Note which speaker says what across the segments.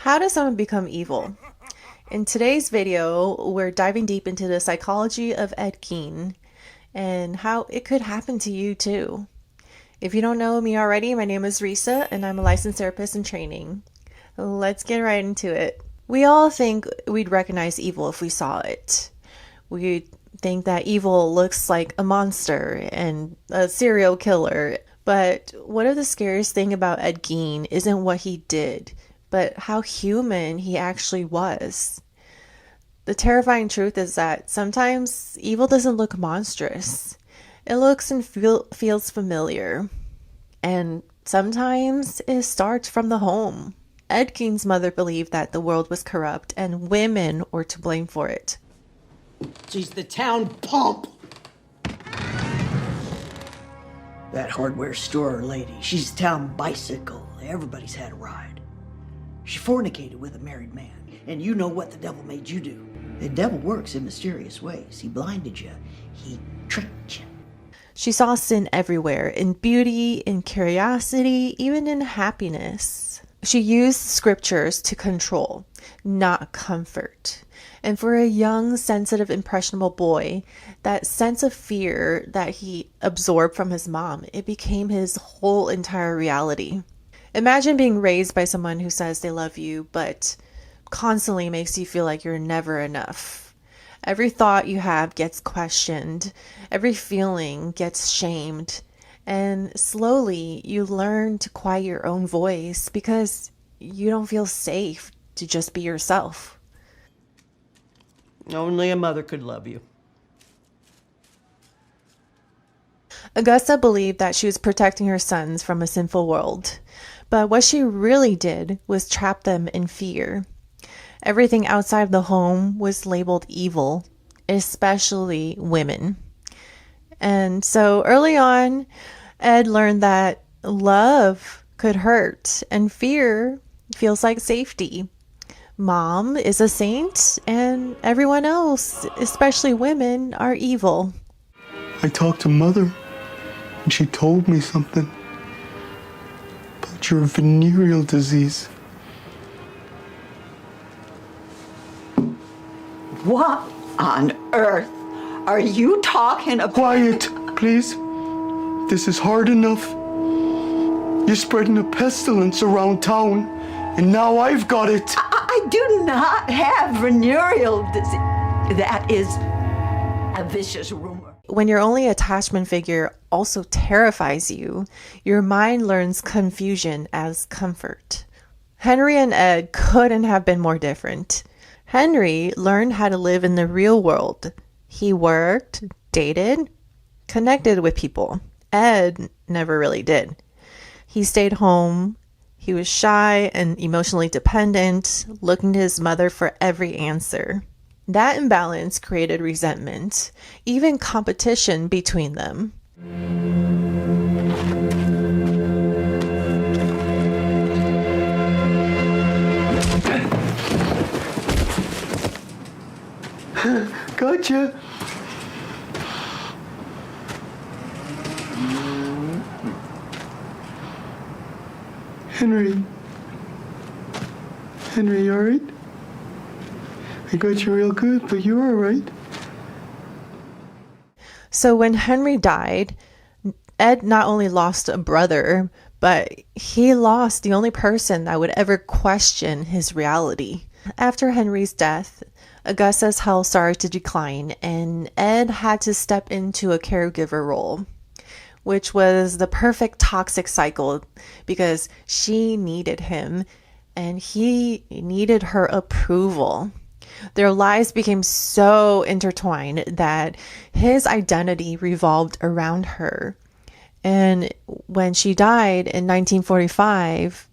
Speaker 1: How does someone become evil? In today's video, we're diving deep into the psychology of Ed Gein and how it could happen to you too. If you don't know me already, my name is Risa and I'm a licensed therapist in training. Let's get right into it. We all think we'd recognize evil if we saw it. We think that evil looks like a monster and a serial killer. But what if the scariest thing about Ed Gein isn't what he did, but how human he actually was? The terrifying truth is that sometimes evil doesn't look monstrous. It looks and feels familiar. And sometimes it starts from the home. Ed Gein's mother believed that the world was corrupt and women were to blame for it.
Speaker 2: She's the town pump. That hardware store lady, she's a town bicycle. Everybody's had a ride. She fornicated with a married man. And you know what the devil made you do. The devil works in mysterious ways. He blinded you. He tricked you.
Speaker 1: She saw sin everywhere, in beauty, in curiosity, even in happiness. She used scriptures to control, not comfort. And for a young, sensitive, impressionable boy, that sense of fear that he absorbed from his mom, it became his whole entire reality. Imagine being raised by someone who says they love you, but constantly makes you feel like you're never enough. Every thought you have gets questioned. Every feeling gets shamed. And slowly you learn to quiet your own voice because you don't feel safe to just be yourself.
Speaker 2: Only a mother could love you.
Speaker 1: Augusta believed that she was protecting her sons from a sinful world. But what she really did was trap them in fear. Everything outside of the home was labeled evil, especially women. And so early on, Ed learned that love could hurt and fear feels like safety. Mom is a saint and everyone else, especially women, are evil.
Speaker 3: I talked to Mother and she told me something about your venereal disease.
Speaker 4: What on earth are you talking about?
Speaker 3: Quiet, please. This is hard enough. You're spreading a pestilence around town, and now I've got it.
Speaker 4: I do not have venereal disease. That is a vicious rumor.
Speaker 1: When your only attachment figure also terrifies you, your mind learns confusion as comfort. Henry and Ed couldn't have been more different. Henry learned how to live in the real world. He worked, dated, connected with people. Ed never really did. He stayed home. He was shy and emotionally dependent, looking to his mother for every answer. That imbalance created resentment, even competition between them.
Speaker 3: Gotcha. Henry, you alright? I got you real good, but you alright?
Speaker 1: So when Henry died, Ed not only lost a brother, but he lost the only person that would ever question his reality. After Henry's death, Augusta's health started to decline, and Ed had to step into a caregiver role, which was the perfect toxic cycle because she needed him and he needed her approval. Their lives became so intertwined that his identity revolved around her. And when she died in 1945,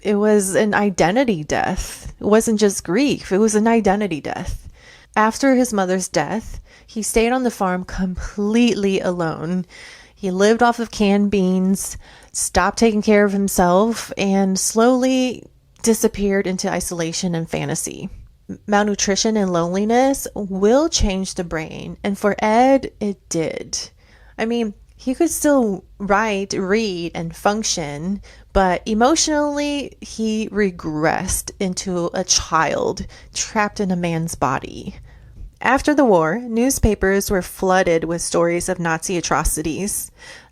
Speaker 1: it was an identity death. It wasn't just grief, it was an identity death. After his mother's death, he stayed on the farm completely alone. He lived off of canned beans, stopped taking care of himself, and slowly disappeared into isolation and fantasy. Malnutrition and loneliness will change the brain, and for Ed, it did. I mean, He could still write, read, and function, but emotionally, he regressed into a child trapped in a man's body. After the war, newspapers were flooded with stories of Nazi atrocities.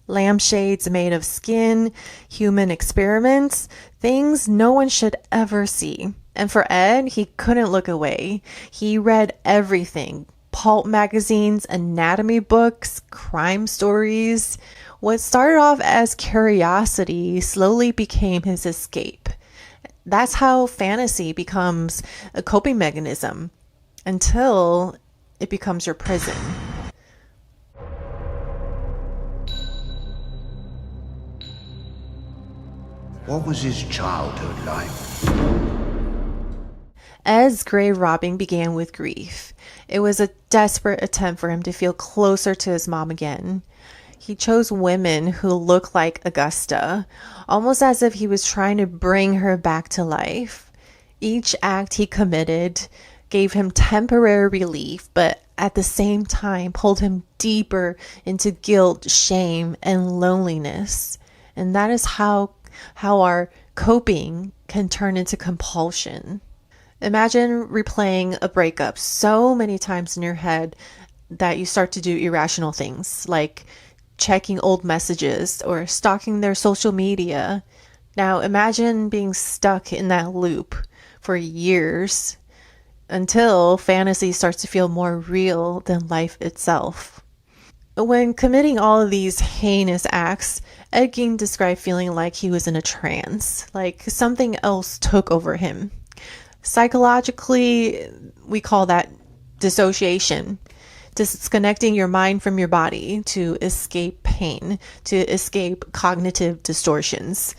Speaker 1: Lampshades made of skin, human experiments, things no one should ever see. And for Ed, he couldn't look away. He read everything: pulp magazines, anatomy books, crime stories. What started off as curiosity slowly became his escape. That's how fantasy becomes a coping mechanism until it becomes your prison.
Speaker 5: What was his childhood like?
Speaker 1: Ed's grave robbing began with grief. It was a desperate attempt for him to feel closer to his mom again. He chose women who looked like Augusta, almost as if he was trying to bring her back to life. Each act he committed gave him temporary relief, but at the same time pulled him deeper into guilt, shame, and loneliness. And that is how our coping can turn into compulsion. Imagine replaying a breakup so many times in your head that you start to do irrational things like checking old messages or stalking their social media. Now imagine being stuck in that loop for years until fantasy starts to feel more real than life itself. When committing all of these heinous acts, Ed Gein described feeling like he was in a trance, like something else took over him. Psychologically, we call that dissociation. Disconnecting your mind from your body to escape pain, to escape cognitive distortions.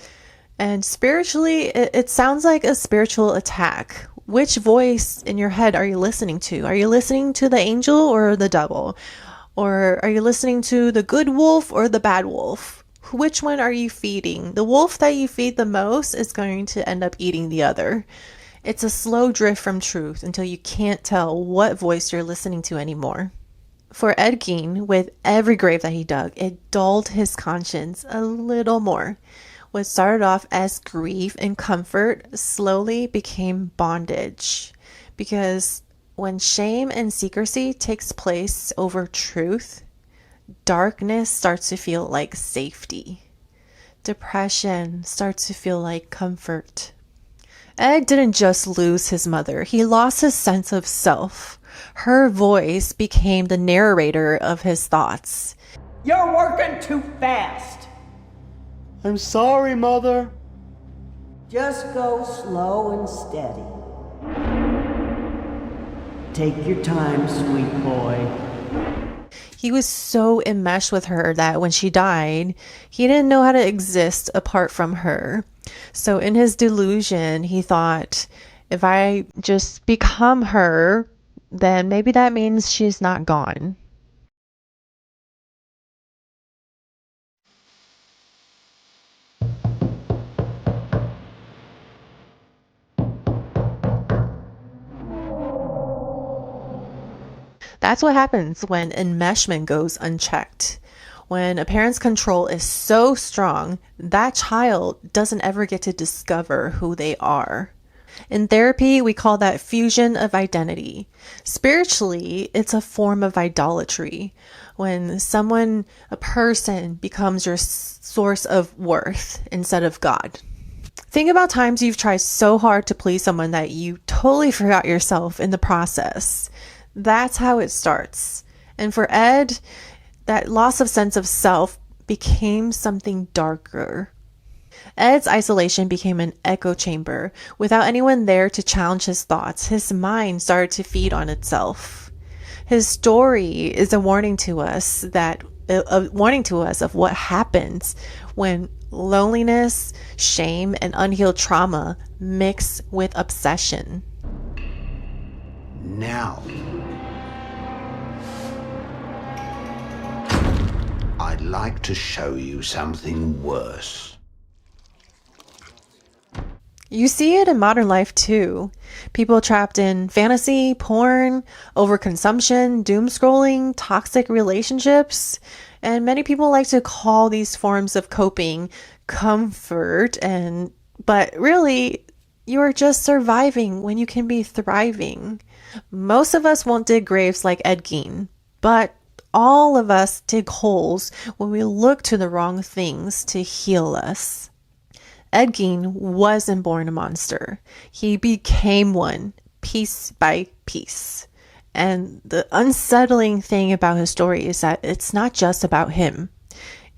Speaker 1: And spiritually, it sounds like a spiritual attack. Which voice in your head are you listening to? Are you listening to the angel or the devil? Or are you listening to the good wolf or the bad wolf? Which one are you feeding? The wolf that you feed the most is going to end up eating the other. It's a slow drift from truth until you can't tell what voice you're listening to anymore. For Ed Gein, with every grave that he dug, it dulled his conscience a little more. What started off as grief and comfort slowly became bondage. Because when shame and secrecy takes place over truth, darkness starts to feel like safety. Depression starts to feel like comfort. Ed didn't just lose his mother, he lost his sense of self. Her voice became the narrator of his thoughts.
Speaker 4: You're working too fast.
Speaker 3: I'm sorry, Mother.
Speaker 2: Just go slow and steady. Take your time, sweet boy.
Speaker 1: He was so enmeshed with her that when she died, he didn't know how to exist apart from her. So in his delusion, he thought, if I just become her, then maybe that means she's not gone. That's what happens when enmeshment goes unchecked. When a parent's control is so strong, that child doesn't ever get to discover who they are. In therapy, we call that fusion of identity. Spiritually, it's a form of idolatry. When a person becomes your source of worth instead of God. Think about times you've tried so hard to please someone that you totally forgot yourself in the process. That's how it starts. And for Ed, that loss of sense of self became something darker. Ed's isolation became an echo chamber. Without anyone there to challenge his thoughts, his mind started to feed on itself. His story is a warning to us of what happens when loneliness, shame, and unhealed trauma mix with obsession.
Speaker 5: Now, I'd like to show you something worse.
Speaker 1: You see it in modern life too. People trapped in fantasy, porn, overconsumption, doom scrolling, toxic relationships. And many people like to call these forms of coping comfort, but really, you're just surviving when you can be thriving. Most of us won't dig graves like Ed Gein, but all of us dig holes when we look to the wrong things to heal us. Ed Gein wasn't born a monster. He became one, piece by piece. And the unsettling thing about his story is that it's not just about him.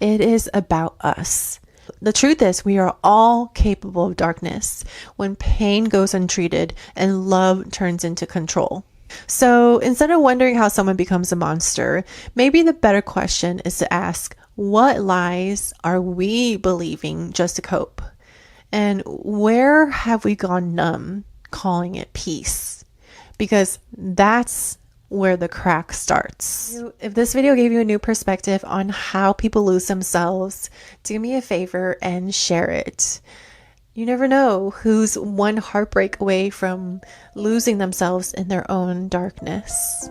Speaker 1: It is about us. The truth is, we are all capable of darkness when pain goes untreated and love turns into control. So instead of wondering how someone becomes a monster, maybe the better question is to ask, what lies are we believing just to cope? And where have we gone numb, calling it peace? Because that's where the crack starts. If this video gave you a new perspective on how people lose themselves, do me a favor and share it. You never know who's one heartbreak away from losing themselves in their own darkness.